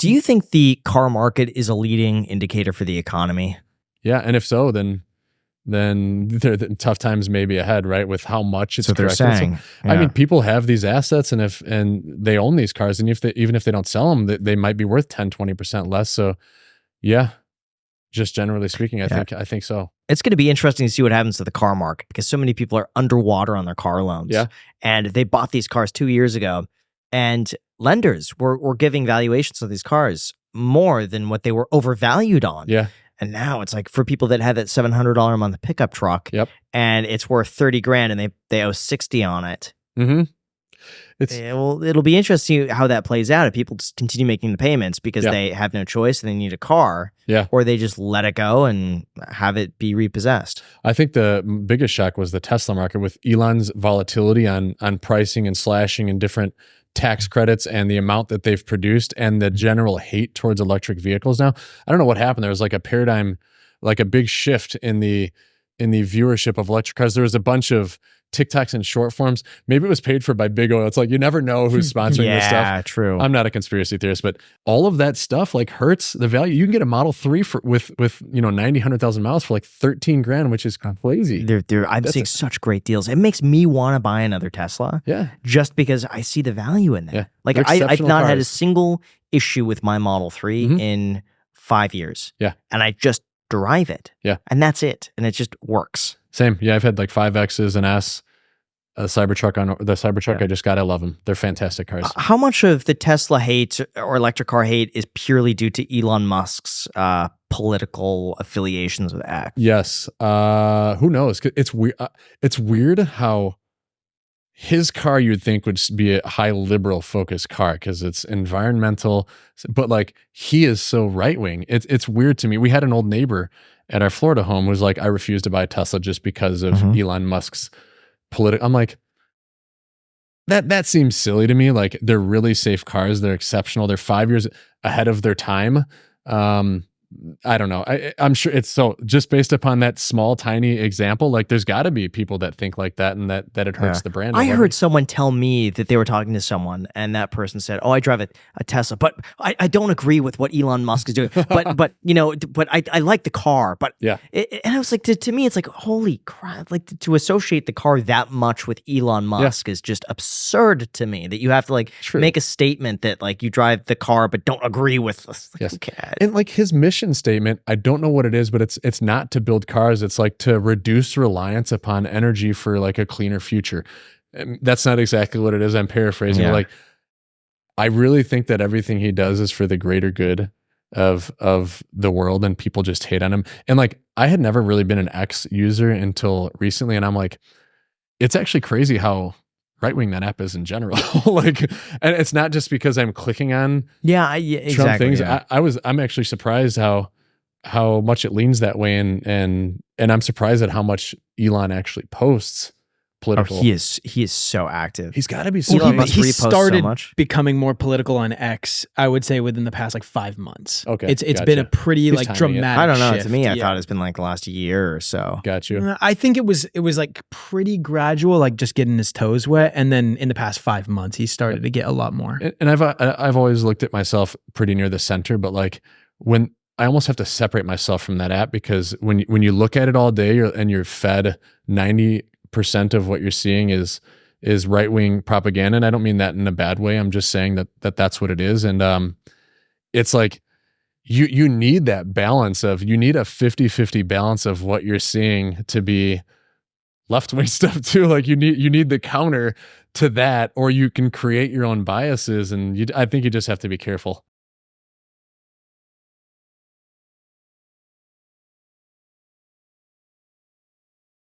Do you think the car market is a leading indicator for the economy? Yeah, and if so, then tough times may be ahead, right? With how much it's That's what they're corrected. saying. So, I mean, people have these assets, and they own these cars, and even if they don't sell them, they might be worth 10, 20% less. So, yeah, just generally speaking, I think so. It's going to be interesting to see what happens to the car market because so many people are underwater on their car loans. Yeah. And they bought these cars 2 years ago, and lenders were giving valuations of these cars more than what they were overvalued on. Yeah. And now it's like for people that had that $700 a month pickup truck, and it's worth 30 grand, and they owe 60 on it. Mm-hmm. It'll be interesting how that plays out if people just continue making the payments because they have no choice and they need a car, or they just let it go and have it be repossessed. I think the biggest shock was the Tesla market with Elon's volatility on pricing and slashing and different tax credits and the amount that they've produced and the general hate towards electric vehicles now. I don't know what happened. There was like a paradigm, like a big shift in the viewership of electric cars. There was a bunch of TikToks and short forms. Maybe it was paid for by Big Oil. It's like you never know who's sponsoring this stuff. Yeah, true. I'm not a conspiracy theorist, but all of that stuff like hurts the value. You can get a Model 3 with 90, 100,000 miles for like 13 grand, which is crazy. I'm seeing such great deals. It makes me want to buy another Tesla. Yeah. Just because I see the value in that. Yeah. Like I've not had a single issue with my Model 3 in 5 years. Yeah. And I just drive it. Yeah. And that's it. And it just works. Same. Yeah. I've had like 5Xs and S. The Cybertruck I just got. I love them. They're fantastic cars. How much of the Tesla hate or electric car hate is purely due to Elon Musk's political affiliations with X? Yes. Who knows? It's weird. It's weird how his car you'd think would be a high liberal focused car because it's environmental, but like he is so right wing. It's weird to me. We had an old neighbor at our Florida home who was like, I refuse to buy a Tesla just because of Elon Musk's I'm like, that seems silly to me. Like they're really safe cars. They're exceptional. They're 5 years ahead of their time. I don't know. I'm sure it's so just based upon that small, tiny example, like there's got to be people that think like that and that it hurts the brand. I heard someone tell me that they were talking to someone and that person said, oh, I drive a Tesla, but I don't agree with what Elon Musk is doing. but I like the car. But yeah. And I was like, to me, it's like, holy crap. Like to associate the car that much with Elon Musk is just absurd to me that you have to like make a statement that like you drive the car, but don't agree with us. Like, and like his mission statement, I don't know what it is, but it's not to build cars. It's like to reduce reliance upon energy for like a cleaner future. And that's not exactly what it is. I'm paraphrasing. Like, I really think that everything he does is for the greater good of the world, and people just hate on him. And like, I had never really been an X user until recently, and I'm like, it's actually crazy how right-wing that app is in general. Like, and it's not just because I'm clicking on exactly, Trump things. Yeah. I'm actually surprised how much it leans that way, and I'm surprised at how much Elon actually posts political. Oh, he is so active. He's got to be so Elon must he repost started so much. becoming more political on X, I would say, within the past like 5 months. Okay. It's been a pretty like dramatic I don't know. shift. To me, I thought it's been like the last year or so. Got you. I think it was like pretty gradual, like just getting his toes wet, and then in the past 5 months, he started to get a lot more. And I've always looked at myself pretty near the center, but like when I almost have to separate myself from that app, because when you look at it all day and you're fed 90% of what you're seeing is right-wing propaganda. And I don't mean that in a bad way. I'm just saying that's what it is. And it's like you need that balance you need a 50-50 balance of what you're seeing to be left-wing stuff too. Like you need the counter to that, or you can create your own biases. And I think you just have to be careful.